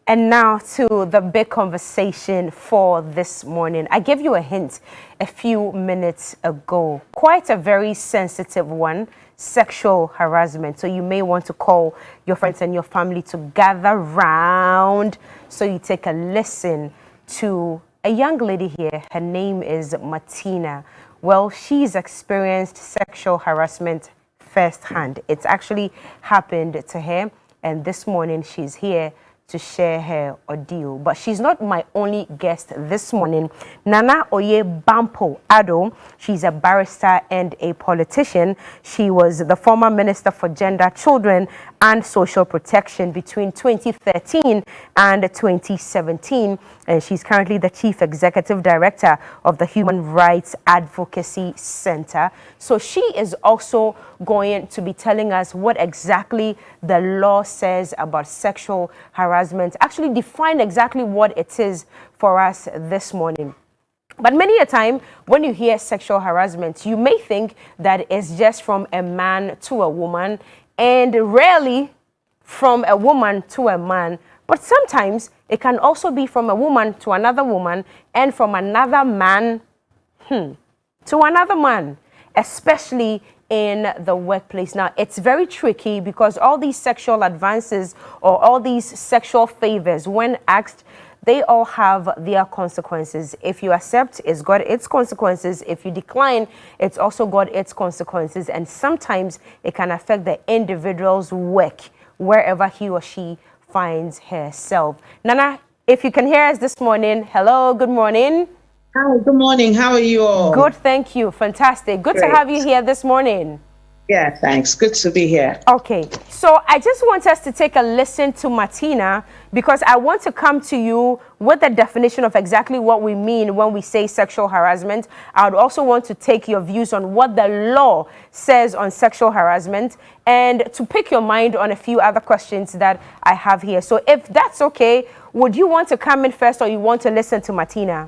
And now to the big conversation for this morning. I gave you a hint a few minutes ago. Quite a very sensitive one, sexual harassment. So you may want to call your friends and your family to gather round so you take a listen to a young lady here. Her name is Martina. Well, she's experienced sexual harassment firsthand. It's actually happened to her, and this morning she's here to share her ordeal. But she's not my only guest this morning. Nana Oye Bampo Ado, she's a barrister and a politician. She was the former Minister for Gender, Children and Social Protection between 2013 and 2017. And she's currently the Chief Executive Director of the Human Rights Advocacy Center. So she is also going to be telling us what exactly the law says about sexual harassment, actually define exactly what it is for us this morning. But many a time when you hear sexual harassment, you may think that it's just from a man to a woman, and rarely from a woman to a man. But sometimes it can also be from a woman to another woman, and from another man to another man, especially in the workplace. Now, it's very tricky because all these sexual advances or all these sexual favors, when asked, they all have their consequences. If you accept, it's got its consequences. If you decline, it's also got its consequences. And sometimes it can affect the individual's work wherever he or she finds herself. Nana, if you can hear us this morning, hello, good morning. Hi, good morning. How are you all? Good, thank you. Fantastic. Good to have you here this morning. Yeah, thanks. Good to be here. Okay, so I just want us to take a listen to Martina because I want to come to you with the definition of exactly what we mean when we say sexual harassment. I would also want to take your views on what the law says on sexual harassment and to pick your mind on a few other questions that I have here. So if that's okay, would you want to come in first or you want to listen to Martina?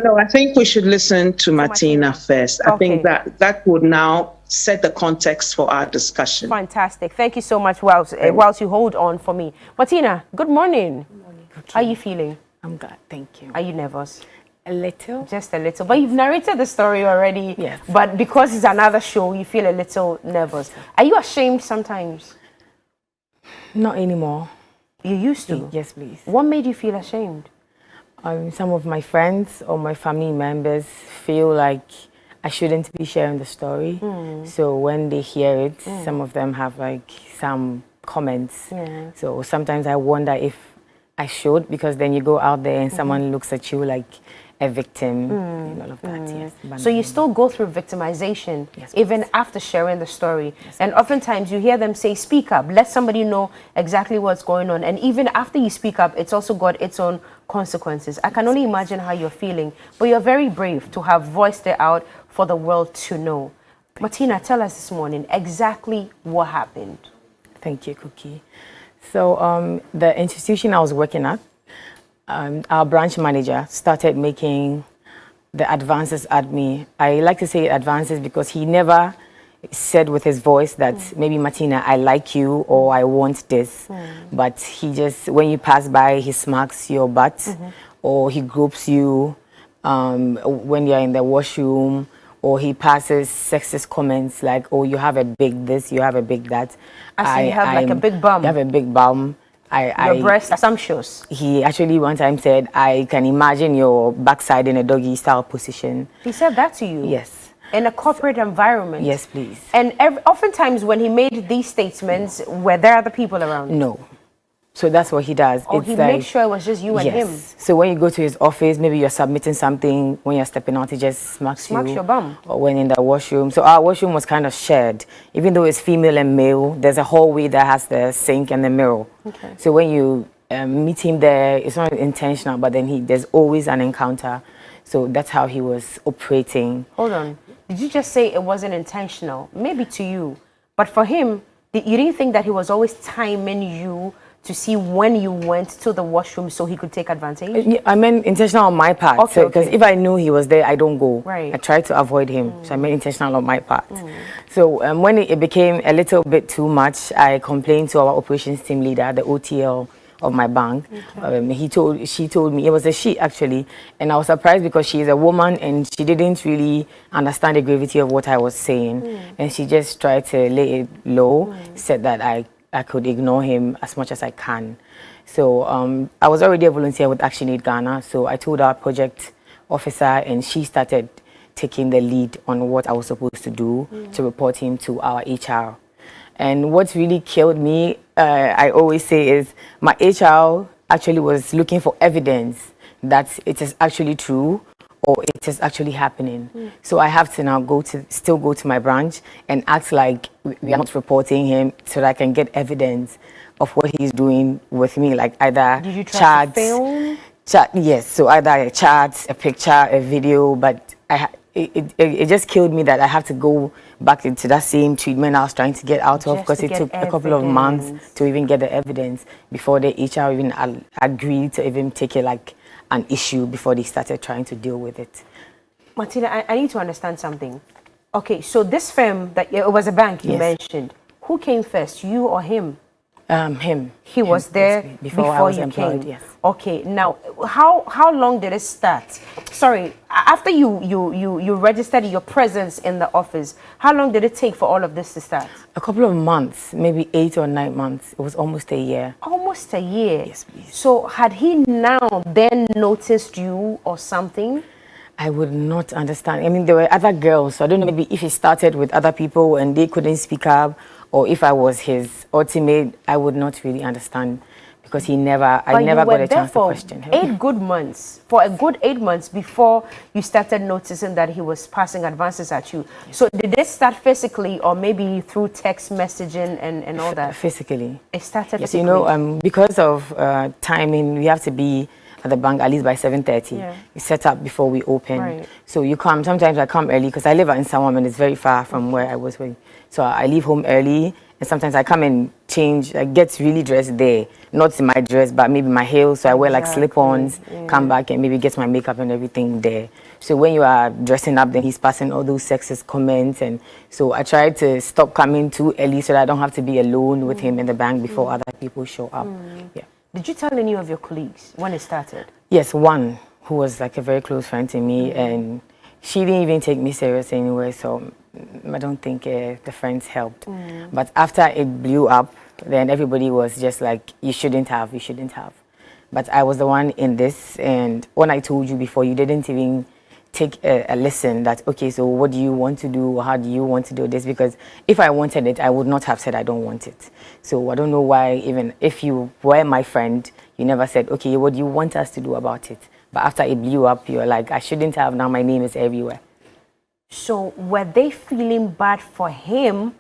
No, I think we should listen to Martina first. I think that would now set the context for our discussion. Fantastic. Thank you so much whilst you hold on for me. Martina, good morning. Good morning. Okay. How are you feeling? I'm good, thank you. Are you nervous? A little. Just a little. But you've narrated the story already. Yes. But because it's another show, you feel a little nervous. Are you ashamed sometimes? Not anymore. You used to? Yes, please. What made you feel ashamed? Some of my friends or my family members feel like I shouldn't be sharing the story. So when they hear it, some of them have like some comments. Yeah. So sometimes I wonder if I should, because then you go out there and someone looks at you like a victim and all of that. Yes. So you still go through victimization, yes, even after sharing the story. Yes, and oftentimes you hear them say, speak up, let somebody know exactly what's going on. And even after you speak up, it's also got its own consequences. I can only imagine how you're feeling, but you're very brave to have voiced it out for the world to know. Martina, tell us this morning exactly what happened. Thank you, Cookie. So the institution I was working at, our branch manager started making the advances at me. I like to say advances because he never said with his voice that maybe Martina, I like you or I want this. But he just, when you pass by, he smacks your butt or he gropes you when you're in the washroom, or he passes sexist comments like, oh, you have a big this, you have a big that. I see you have like a big bum. You have a big bum. Your breast assumptions. He actually one time said, I can imagine your backside in a doggy style position. He said that to you? Yes. In a corporate environment? Yes, please. And oftentimes when he made these statements, were there other people around? No. So that's what he does. Oh, he made sure it was just you and him? So when you go to his office, maybe you're submitting something, when you're stepping out, he just smacks you. Your bum. Or when in the washroom. So our washroom was kind of shared. Even though it's female and male, there's a hallway that has the sink and the mirror. Okay. So when you meet him there, it's not intentional, but then there's always an encounter. So that's how he was operating. Hold on. Did you just say it wasn't intentional? Maybe to you. But for him, you didn't think that he was always timing you to see when you went to the washroom so he could take advantage? I meant intentional on my part. Okay, because if I knew he was there, I don't go. Right. I try to avoid him. So I meant intentional on my part. So when it became a little bit too much, I complained to our operations team leader, the OTL, of my bank. She told me, it was a she actually, and I was surprised because she is a woman and she didn't really understand the gravity of what I was saying, and she just tried to lay it low, said that I could ignore him as much as I can. So I was already a volunteer with Action Aid Ghana, so I told our project officer, and she started taking the lead on what I was supposed to do to report him to our HR. And what really killed me, I always say, is my HR actually was looking for evidence that it is actually true or it is actually happening. So I have to now still go to my branch and act like we are not reporting him so that I can get evidence of what he's doing with me, like either Did you try to film? Yes, so either a chat, a picture, a video, but it just killed me that I have to go back into that same treatment I was trying to get out of, because it took a couple of months to even get the evidence before the HR even agreed to even take it like an issue before they started trying to deal with it. Martina, I need to understand something. Okay, so this firm, that it was a bank you mentioned. Who came first, you or him? Him. He was there before I was employed, came. yes. Okay, now how long did it start? Sorry, after you registered your presence in the office, how long did it take for all of this to start? A couple of months, maybe 8 or 9 months. It was almost a year. Almost a year. Yes, please. So had he now then noticed you or something? I would not understand. I mean, there were other girls, so I don't know, maybe if he started with other people and they couldn't speak up, or if I was his ultimate, I would not really understand, because I never got a chance to question him. 8 good months, for a good 8 months before you started noticing that he was passing advances at you. Yes. So did it start physically or maybe through text messaging and all that? Physically. It started yes, physically. You know, because of timing, we have to be at the bank at least by 7:30. Yeah. We set up before we open. Right. So you come, sometimes I come early because I live in Sawam and it's very far from where I was with. So I leave home early, and sometimes I come and change, I get really dressed there. Not in my dress, but maybe my heels. So I wear like slip-ons, come back and maybe get my makeup and everything there. So when you are dressing up, then he's passing all those sexist comments. And so I try to stop coming too early so that I don't have to be alone with him in the bank before other people show up. Yeah. Did you tell any of your colleagues when it started? Yes, one who was like a very close friend to me, and she didn't even take me serious anyway, so I don't think the friends helped. But after it blew up, then everybody was just like, you shouldn't have. But I was the one in this, and when I told you before, you didn't even take a listen that, okay, so what do you want to do? How do you want to do this? Because if I wanted it, I would not have said I don't want it. So I don't know why, even if you were my friend, you never said, okay, what do you want us to do about it? But after it blew up, you're like, I shouldn't have, now my name is everywhere. So were they feeling bad for him,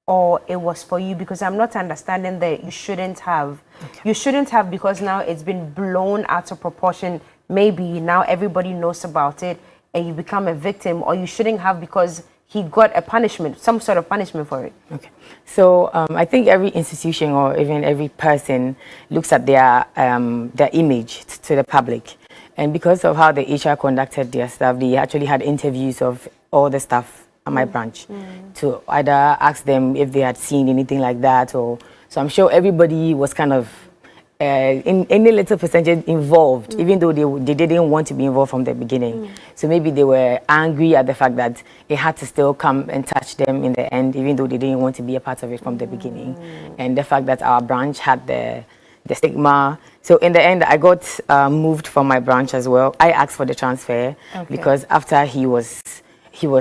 or it was for you? Because I'm not understanding that you shouldn't have. Okay. You shouldn't have, because now it's been blown out of proportion. Maybe now everybody knows about it and you become a victim, or you shouldn't have because he got a punishment, some sort of punishment for it. Okay. So I think every institution or even every person looks at their image to the public. And because of how the HR conducted their staff, they actually had interviews of all the staff at my branch to either ask them if they had seen anything like that, or so I'm sure everybody was kind of in any little percentage involved, even though they didn't want to be involved from the beginning. So maybe they were angry at the fact that it had to still come and touch them in the end, even though they didn't want to be a part of it from the beginning. And the fact that our branch had the stigma. So in the end, I got moved from my branch as well. I asked for the transfer because after he was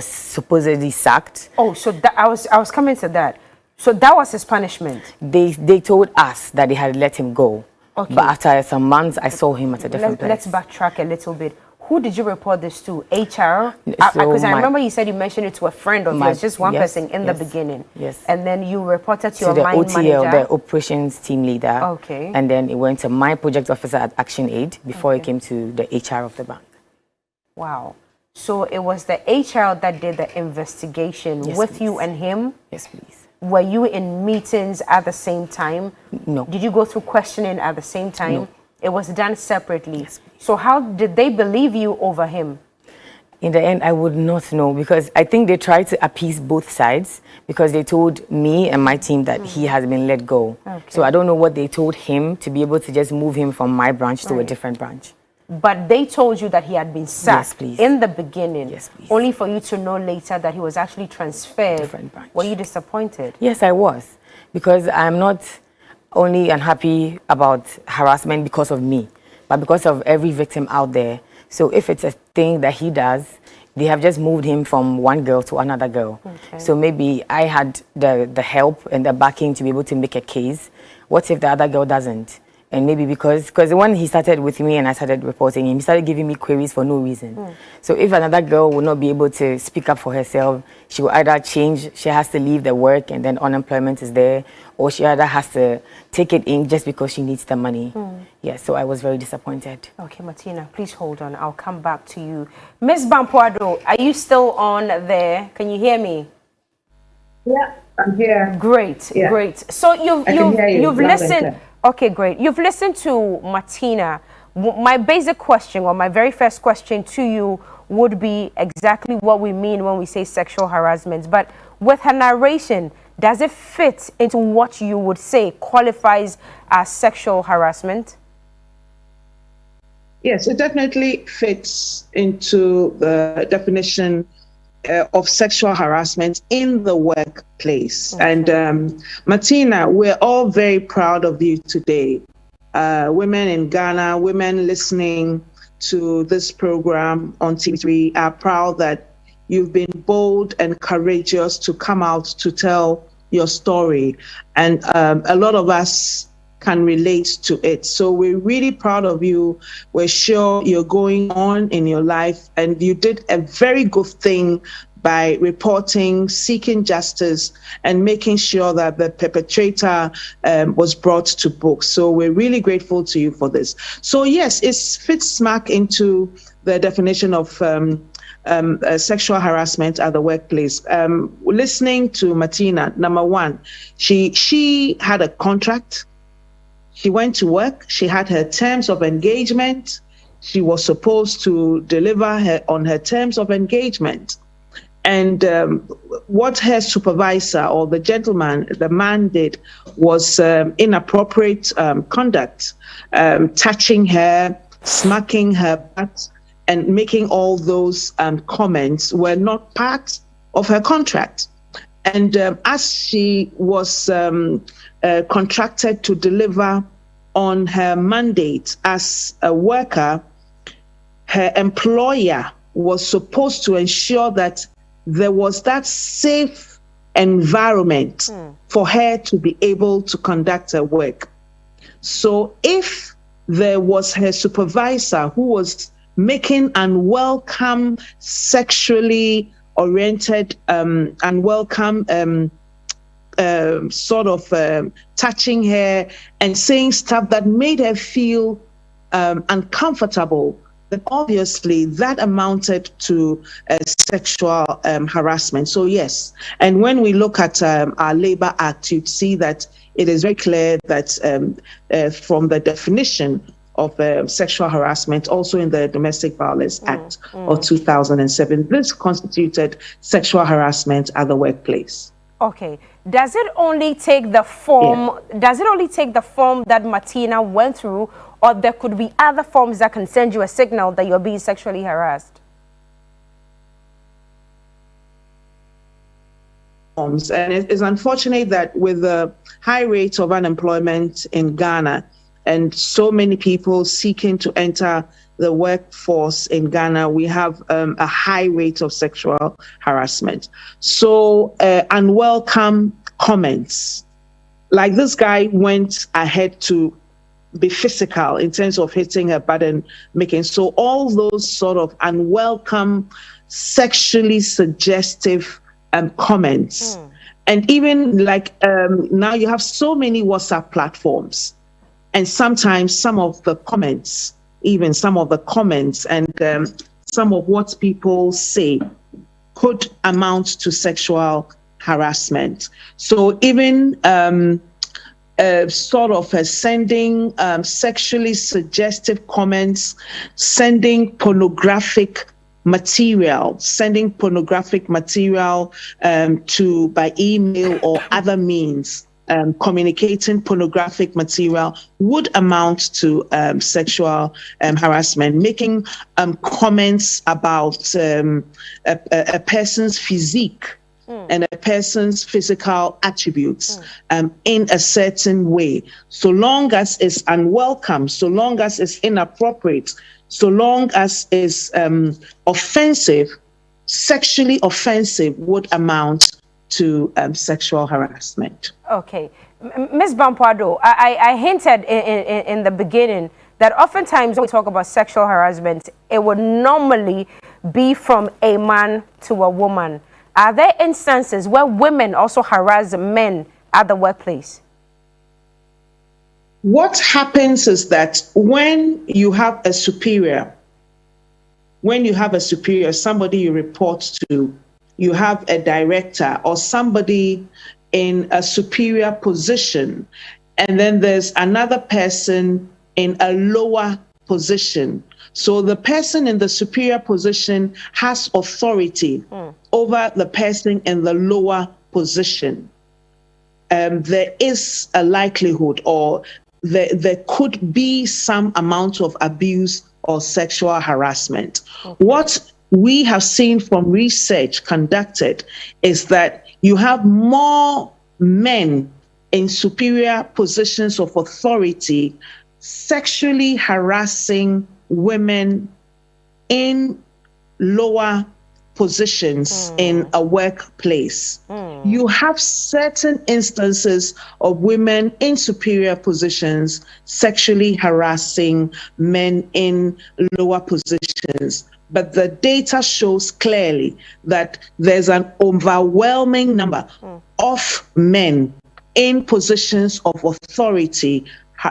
supposedly sacked. Oh, so that, I was coming to that. So that was his punishment. They told us that they had let him go. Okay. But after some months, I saw him at a different place. Let's backtrack a little bit. Who did you report this to? HR? Because I remember you said you mentioned it to a friend of yours, just one person in the beginning. Yes. And then you reported to your the manager. the operations team leader. Okay. And then it went to my project officer at Action Aid before it came to the HR of the bank. Wow. So it was the HR that did the investigation with you and him? Yes, please. Were you in meetings at the same time? No. Did you go through questioning at the same time? No. It was done separately. Yes, please. So how did they believe you over him? In the end, I would not know, because I think they tried to appease both sides, because they told me and my team that he has been let go. Okay. So I don't know what they told him to be able to just move him from my branch to a different branch. But they told you that he had been sacked. Yes, please. In the beginning. Yes, please. Only for you to know later that he was actually transferred. Different branch. Were you disappointed? Yes, I was, because I'm not only unhappy about harassment because of me, but because of every victim out there. So if it's a thing that he does, they have just moved him from one girl to another girl. Okay. So maybe I had the help and the backing to be able to make a case. What if the other girl doesn't? And maybe because when he started with me and I started reporting him, he started giving me queries for no reason. So if another girl will not be able to speak up for herself, she will either change, she has to leave the work and then unemployment is there, or she either has to take it in just because she needs the money. Yeah, so I was very disappointed. Okay, Martina, please hold on. I'll come back to you. Miss Bampuado, are you still on there? Can you hear me? Yeah, I'm here. Great, Yeah. great. So you've listened. Okay, great. You've listened to Martina. My basic question, or my very first question to you, would be exactly what we mean when we say sexual harassment. But with her narration, does it fit into what you would say qualifies as sexual harassment? Yes, it definitely fits into the definition of sexual harassment in the workplace. Okay. And Martina, we're all very proud of you today. Women in Ghana, women listening to this program on TV3 are proud that you've been bold and courageous to come out to tell your story. And a lot of us can relate to it. So we're really proud of you. We're sure you're going on in your life, and you did a very good thing by reporting, seeking justice, and making sure that the perpetrator was brought to book. So we're really grateful to you for this. So yes, it fits smack into the definition of sexual harassment at the workplace. Listening to Martina, number one, she had a contract. She went to work. She had her terms of engagement. She was supposed to deliver on her terms of engagement. And what her supervisor, or the gentleman, the man, did was inappropriate conduct, touching her, smacking her butt, and making all those comments were not part of her contract. And as she was contracted to deliver on her mandate as a worker, her employer was supposed to ensure that there was that safe environment for her to be able to conduct her work. So if there was her supervisor who was making unwelcome, sexually oriented, unwelcome sort of touching her and saying stuff that made her feel uncomfortable, then obviously that amounted to sexual harassment. So yes, and when we look at our Labor Act, you'd see that it is very clear that from the definition of sexual harassment, also in the Domestic Violence Act of 2007, this constituted sexual harassment at the workplace. Okay. Does it only take the form? Yeah. Does it only take the form that Martina went through, or there could be other forms that can send you a signal that you're being sexually harassed? And it is unfortunate that with the high rate of unemployment in Ghana and so many people seeking to enter the workforce in Ghana, we have a high rate of sexual harassment. So unwelcome comments, like this guy went ahead to be physical in terms of hitting her butt and making, so all those sort of unwelcome, sexually suggestive comments. And even like now you have so many WhatsApp platforms, and sometimes some of the comments, even some of the comments and some of what people say could amount to sexual harassment. So even sort of sending sexually suggestive comments, sending pornographic material, sending pornographic material by email or other means, communicating pornographic material would amount to sexual harassment. Making comments about a person's physique and a person's physical attributes in a certain way, so long as it's unwelcome, so long as it's inappropriate, so long as it's offensive, sexually offensive, would amount to sexual harassment. Okay. Ms. Bampuado, I hinted in the beginning that oftentimes when we talk about sexual harassment, it would normally be from a man to a woman. Are there instances where women also harass men at the workplace? What happens is that when you have a superior, somebody you report to, you have a director or somebody in a superior position, and then there's another person in a lower position. So the person in the superior position has authority over the person in the lower position. There is a likelihood, or there could be some amount of abuse or sexual harassment. Okay. What we have seen from research conducted is that you have more men in superior positions of authority sexually harassing women in lower positions in a workplace. You have certain instances of women in superior positions sexually harassing men in lower positions. But the data shows clearly that there's an overwhelming number of men in positions of authority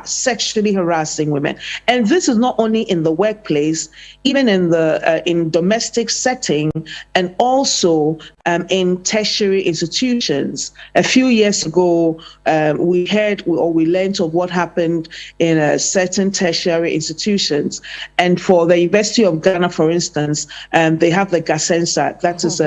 sexually harassing women. And this is not only in the workplace, even in domestic setting, and also in tertiary institutions. A few years ago, we learned of what happened in certain tertiary institutions. And for the University of Ghana, for instance, they have the GASENSA, that is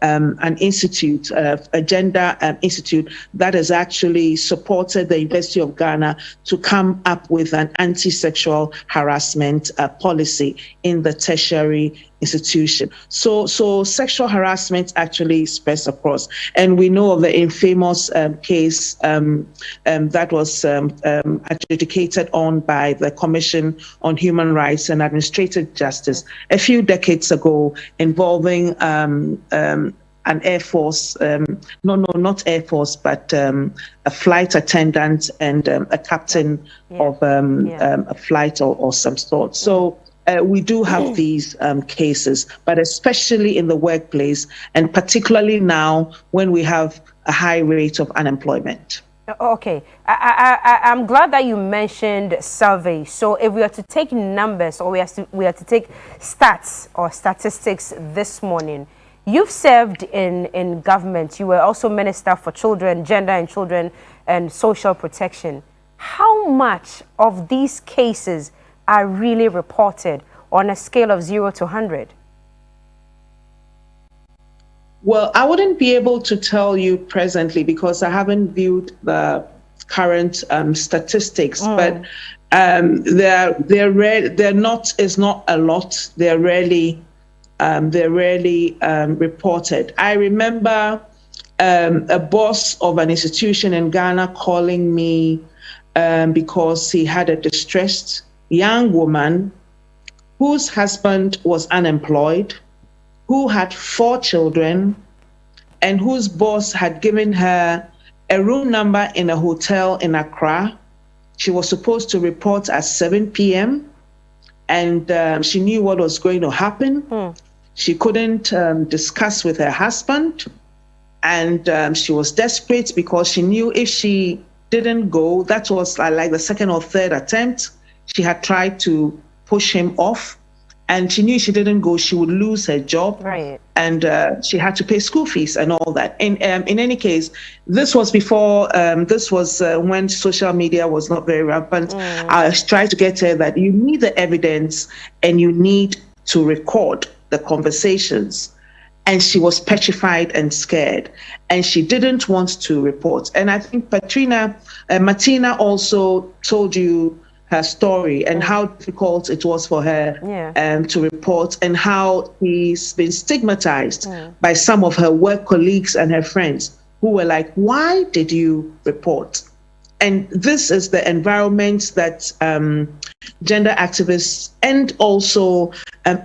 an institute, a gender institute that has actually supported the University of Ghana to come up with an anti-sexual harassment policy in the tertiary institution. So sexual harassment actually spreads across. And we know of the infamous case that was adjudicated on by the Commission on Human Rights and Administrative Justice a few decades ago, involving an Air Force, not Air Force, but a flight attendant and a captain of a flight or some sort. So we do have these cases, but especially in the workplace, and particularly now when we have a high rate of unemployment. Okay, I'm glad that you mentioned surveys. So if we are to take numbers, or we are to take stats or statistics this morning, you've served in government. You were also Minister for Children, Gender and Children and Social Protection. How much of these cases are really reported on a scale of 0 to 100? Well, I wouldn't be able to tell you presently because I haven't viewed the current statistics, but they're not a lot. They're rarely reported. I remember a boss of an institution in Ghana calling me because he had a distressed young woman whose husband was unemployed, who had 4 children, and whose boss had given her a room number in a hotel in Accra. She was supposed to report at 7 p.m. and she knew what was going to happen. She couldn't discuss with her husband, and she was desperate because she knew if she didn't go, that was like the second or third attempt. She had tried to push him off, and she knew if she didn't go, she would lose her job. Right. And she had to pay school fees and all that. In any case, this was before, when social media was not very rampant. I tried to get her that you need the evidence and you need to record the conversations, and she was petrified and scared, and she didn't want to report. And I think Martina also told you her story and how difficult it was for her to report, and how she's been stigmatized by some of her work colleagues and her friends who were like, why did you report? And this is the environment that gender activists and also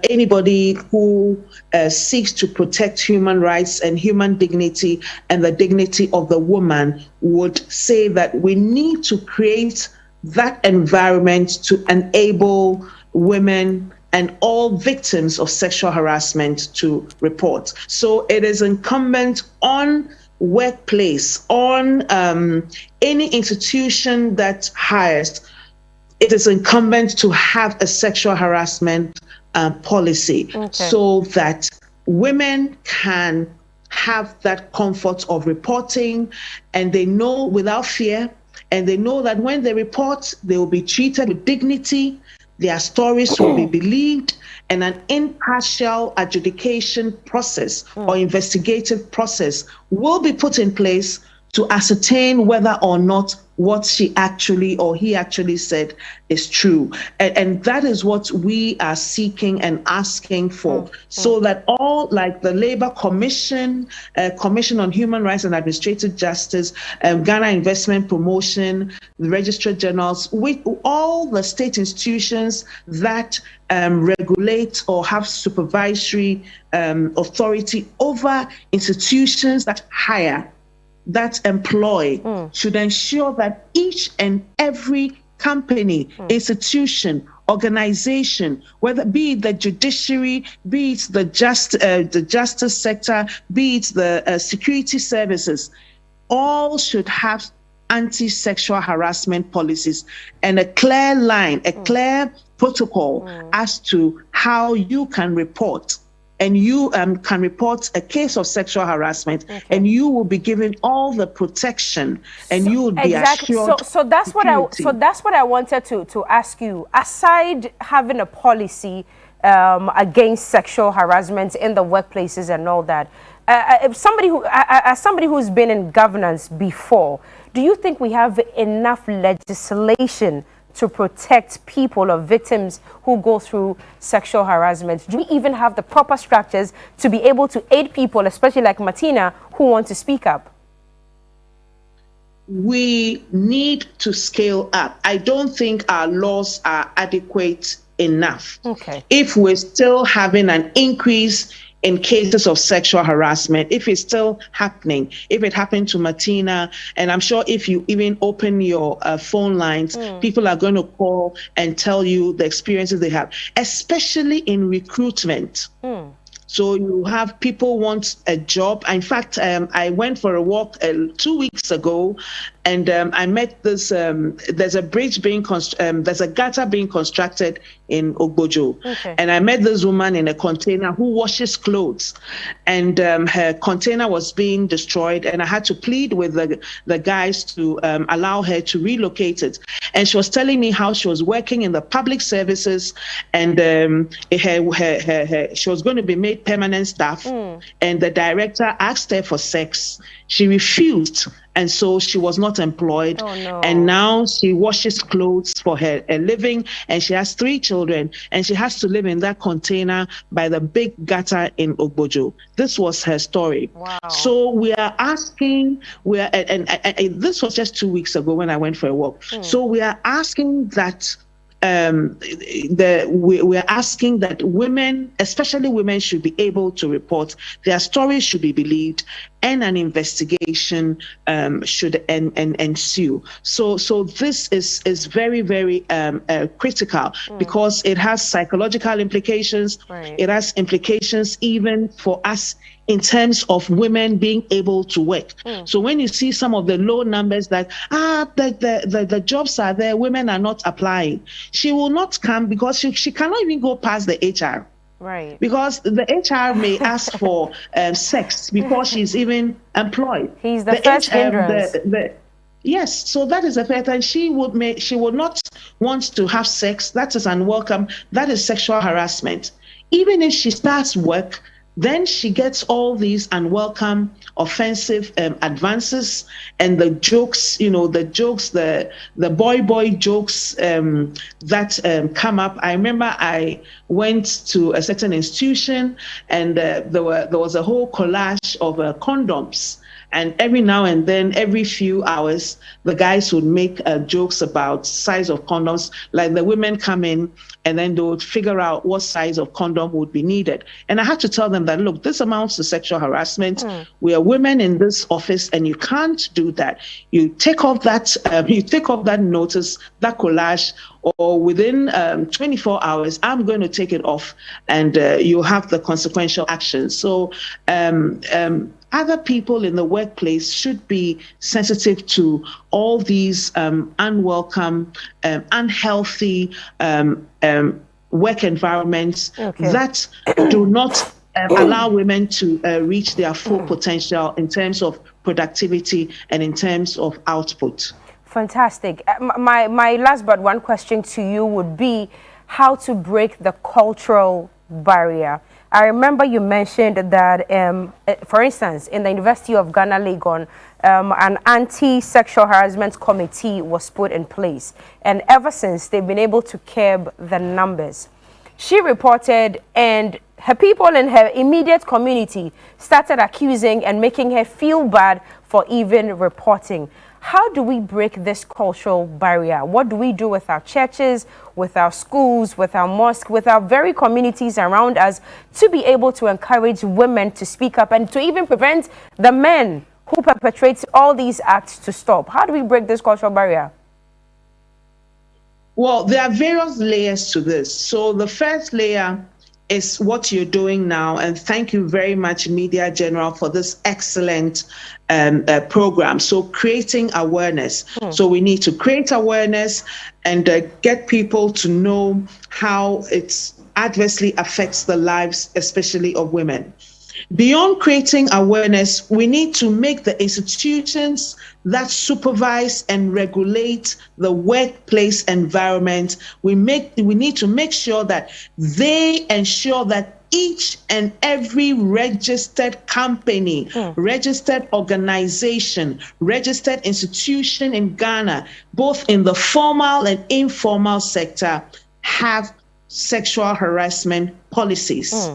anybody who seeks to protect human rights and human dignity and the dignity of the woman would say that we need to create that environment to enable women and all victims of sexual harassment to report. So it is incumbent on workplace, on any institution that hires, it is incumbent to have a sexual harassment policy so that women can have that comfort of reporting, and they know without fear, and they know that when they report, they will be treated with dignity, their stories will be believed, and an impartial adjudication process or investigative process will be put in place to ascertain whether or not what she actually or he actually said is true. And that is what we are seeking and asking for, so that all, like the Labour Commission, Commission on Human Rights and Administrative Justice, Ghana Investment Promotion, the Registrar Generals, with all the state institutions that regulate or have supervisory authority over institutions that hire, that employ, should ensure that each and every company, institution, organization, whether be it the judiciary, be it the justice sector, be it the security services, all should have anti-sexual harassment policies and a clear line, a clear protocol as to how you can report. And you can report a case of sexual harassment, and you will be given all the protection, and you will be assured. So that's security. That's what I wanted to ask you. Aside having a policy against sexual harassment in the workplaces and all that, as somebody who's been in governance before, do you think we have enough legislation to protect people or victims who go through sexual harassment? Do we even have the proper structures to be able to aid people, especially like Martina, who want to speak up? We need to scale up. I don't think our laws are adequate enough. If we're still having an increase in cases of sexual harassment, if it's still happening, if it happened to Martina, and I'm sure if you even open your phone lines, people are going to call and tell you the experiences they have, especially in recruitment. So you have people want a job. In fact, I went for a walk 2 weeks ago, and I met this, there's a bridge being, there's a gutter being constructed in Ogbojo. And I met this woman in a container who washes clothes, and her container was being destroyed, and I had to plead with the guys to allow her to relocate it. And she was telling me how she was working in the public services, and she was going to be made permanent staff, and the director asked her for sex. She refused, and so she was not employed. And now she washes clothes for her a living, and she has 3 children, and she has to live in that container by the big gutter in Ogbojo. This was her story. So we are asking, and this was just 2 weeks ago when I went for a walk. So we are asking that we're asking that women, especially women, should be able to report. Their stories should be believed, and an investigation should ensue. So this is very, very critical, because it has psychological implications. It has implications even for us in terms of women being able to work. So when you see some of the low numbers that the jobs are there, women are not applying, she will not come because she cannot even go past the HR. Because the HR may ask for sex before she's even employed. He's the first hindrance. Yes, so that is a fact, and she would not want to have sex. That is unwelcome. That is sexual harassment. even if she starts work, then she gets all these unwelcome, offensive advances and the jokes, the boy jokes that come up. I remember I went to a certain institution and there was a whole collage of condoms. And every now and then, every few hours, the guys would make jokes about size of condoms. Like the women come in and then they would figure out what size of condom would be needed. And I had to tell them that, look, this amounts to sexual harassment. We are women in this office and you can't do that. You take off that notice, that collage, or within 24 hours, I'm going to take it off and you have the consequential action. So other people in the workplace should be sensitive to all these unwelcome, unhealthy work environments that do not allow women to reach their full potential in terms of productivity and in terms of output. Fantastic. My last but one question to you would be how to break the cultural barrier. I remember you mentioned that, for instance, in the University of Ghana, Legon, an anti-sexual harassment committee was put in place. And ever since, they've been able to curb the numbers. She reported, and her people in her immediate community started accusing and making her feel bad for even reporting. How do we break this cultural barrier? What do we do with our churches, with our schools, with our mosques, with our very communities around us to be able to encourage women to speak up and to even prevent the men who perpetrate all these acts to stop? How do we break this cultural barrier? Well, there are various layers to this. So the first layer is what you're doing now. And thank you very much, Media General, for this excellent program. So creating awareness. So we need to create awareness and get people to know how it adversely affects the lives, especially of women. Beyond creating awareness, we need to make the institutions that supervise and regulate the workplace environment, we need to make sure that they ensure that each and every registered company, registered organization, registered institution in Ghana, both in the formal and informal sector, have sexual harassment policies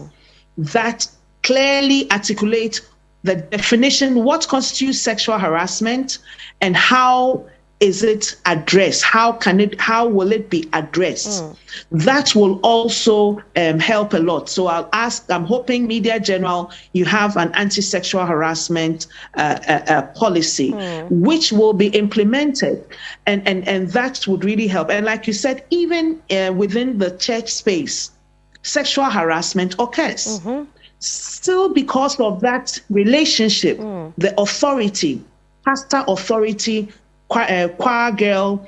that clearly articulate the definition, what constitutes sexual harassment, and how is it addressed? How will it be addressed? That will also help a lot. So I'm hoping Media General, you have an anti-sexual harassment policy, which will be implemented, and that would really help. And like you said, even within the church space, sexual harassment occurs. Still, because of that relationship, the authority, pastor authority, choir girl,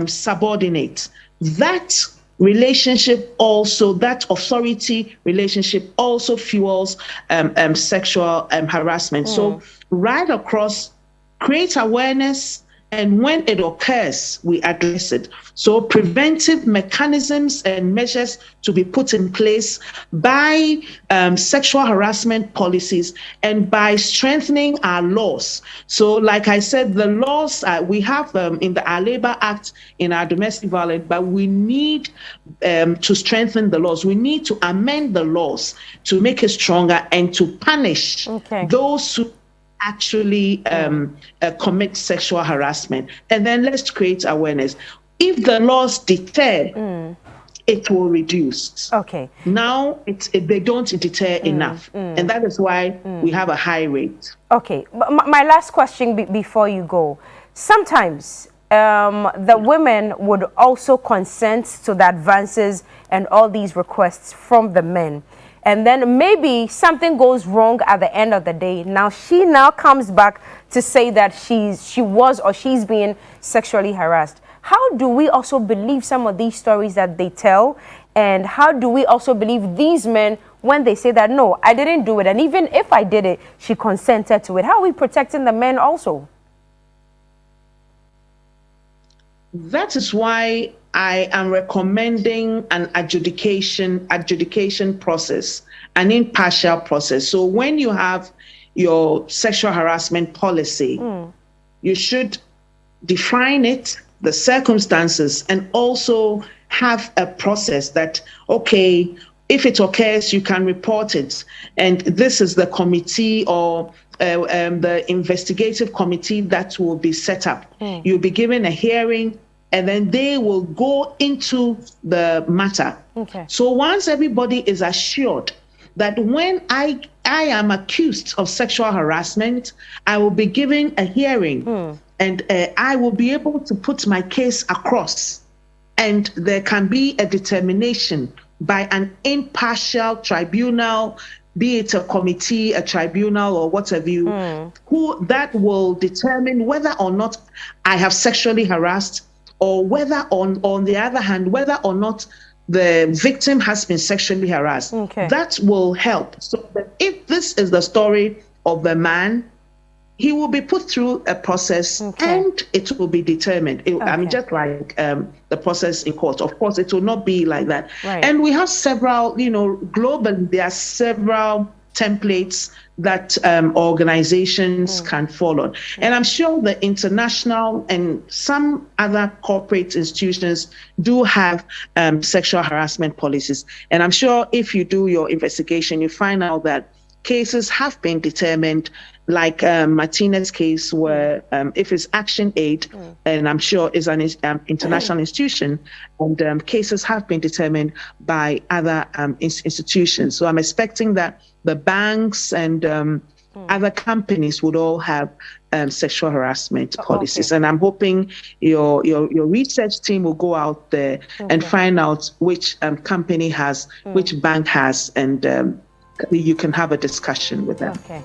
subordinate, that relationship also, that authority relationship also fuels sexual harassment. So right across, create awareness, and when it occurs, we address it. So preventive mechanisms and measures to be put in place by sexual harassment policies and by strengthening our laws. So like I said, the laws we have in our Labor Act, in our domestic violence, but we need to strengthen the laws. We need to amend the laws to make it stronger and to punish those who actually commit sexual harassment. And then let's create awareness. If the laws deter, it will reduce. Now they don't deter enough. And that is why we have a high rate. But my last question before you go. Sometimes the women would also consent to the advances and all these requests from the men. And then maybe something goes wrong at the end of the day. Now she comes back to say that she was or she's being sexually harassed. How do we also believe some of these stories that they tell? And how do we also believe these men when they say that, no, I didn't do it, and even if I did it, she consented to it? How are we protecting the men also? That is why I am recommending an adjudication process, an impartial process. So when you have your sexual harassment policy, you should define it, the circumstances, and also have a process that, okay, if it occurs, you can report it. And this is the committee or the investigative committee that will be set up. You'll be given a hearing, and then they will go into the matter. Okay. So once everybody is assured that when I am accused of sexual harassment, I will be given a hearing, and I will be able to put my case across, and there can be a determination by an impartial tribunal, be it a committee, a tribunal, or whatever who that will determine whether or not I have sexually harassed, or whether on the other hand, whether or not the victim has been sexually harassed. Okay. That will help. So that if this is the story of the man, he will be put through a process, and it will be determined. I mean, just like the process in court. Of course, it will not be like that. Right. And we have several, globally, there are several templates that organizations can follow. And I'm sure the international and some other corporate institutions do have sexual harassment policies. And I'm sure if you do your investigation, you find out that cases have been determined, like Martina's case, where if it's Action Aid, and I'm sure is an international institution, and cases have been determined by other institutions. So I'm expecting that the banks and other companies would all have sexual harassment policies. And I'm hoping your research team will go out there and find out which company has, which bank has, and you can have a discussion with them. Okay.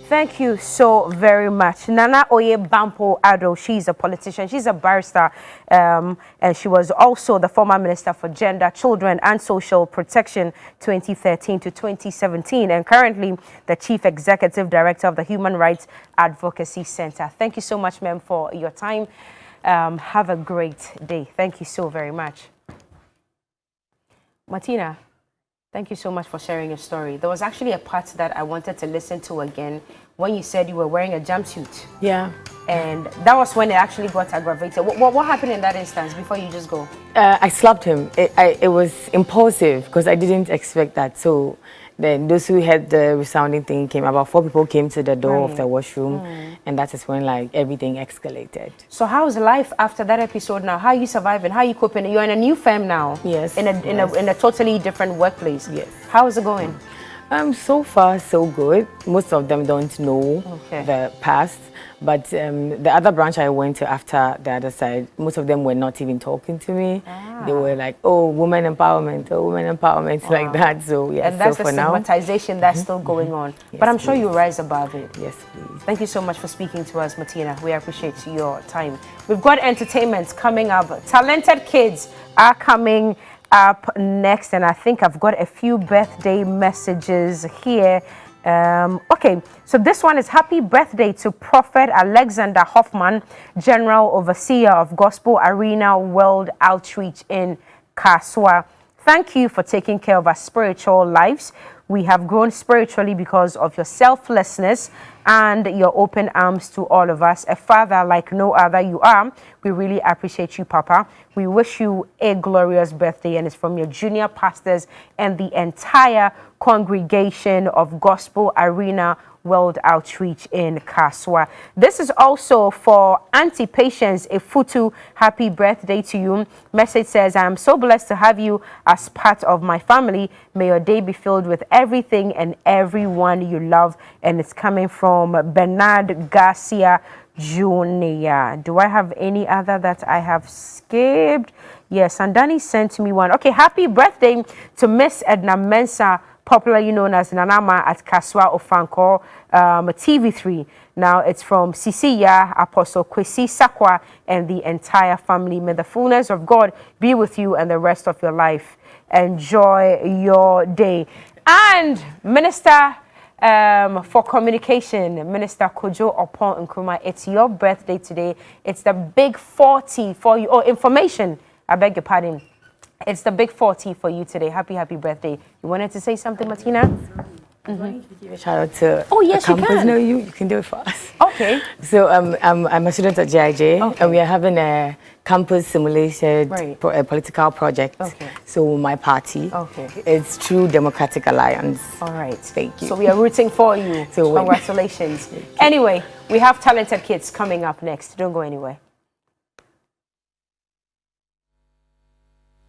Thank you so very much. Nana Oye Bampo Ado, she's a politician, she's a barrister, and she was also the former Minister for Gender, Children and Social Protection 2013 to 2017, and currently the Chief Executive Director of the Human Rights Advocacy Center. Thank you so much, ma'am, for your time. Have a great day. Thank you so very much. Martina, thank you so much for sharing your story. There was actually a part that I wanted to listen to again when you said you were wearing a jumpsuit. Yeah. And that was when it actually got aggravated. What happened in that instance before you just go? I slapped him. It was impulsive because I didn't expect that. So then those who had the resounding thing came, about 4 people came to the door of the washroom, and that is when like everything escalated. So how's life after that episode now? How are you surviving? How are you coping? You're in a new firm now. Yes. In a totally different workplace. Yes. How is it going? So far, so good. Most of them don't know the past, but the other branch I went to after the other side, most of them were not even talking to me. They were like, "Oh, women empowerment, like that." So yeah, and that's so the stigmatization that's still going on. Yes, but I'm sure you rise above it. Yes, please. Thank you so much for speaking to us, Martina. We appreciate your time. We've got entertainment coming up. Talented kids are coming up next, and I think I've got a few birthday messages here. Okay, so this one is happy birthday to Prophet Alexander Hoffman, General Overseer of Gospel Arena World Outreach in Kaswa. Thank you for taking care of our spiritual lives. We have grown spiritually because of your selflessness and your open arms to all of us. A father like no other you are. We really appreciate you, Papa. We wish you a glorious birthday, and it's from your junior pastors and the entire congregation of Gospel Arena World Outreach in Kaswa. This is also for Auntie Patience Efutu. Happy birthday to you. Message says, I am so blessed to have you as part of my family. May your day be filled with everything and everyone you love. And it's coming from Bernard Garcia Jr. Do I have any other that I have skipped? Yes, Sandani sent me one. Okay, happy birthday to Miss Edna Mensah, popularly known as Nanama at Kaswa Ofanko, TV3. Now it's from Sisiya, Apostle Kwesi Sakwa, and the entire family. May the fullness of God be with you and the rest of your life. Enjoy your day. And Minister For communication, Minister Kojo Opon Nkrumah, it's your birthday today. It's the big 40 for you. Oh, information. I beg your pardon. It's the big 40 for you today. Happy birthday. You wanted to say something, Martina? Give a shout out to yes, the campus. you can. No, you can do it for us. Okay. So I'm a student at GIJ, Okay. and we are having a campus simulated political project. Okay. So my party, Okay. it's True Democratic Alliance. All right. Thank you. So we are rooting for you. So congratulations. Anyway, we have talented kids coming up next. Don't go anywhere.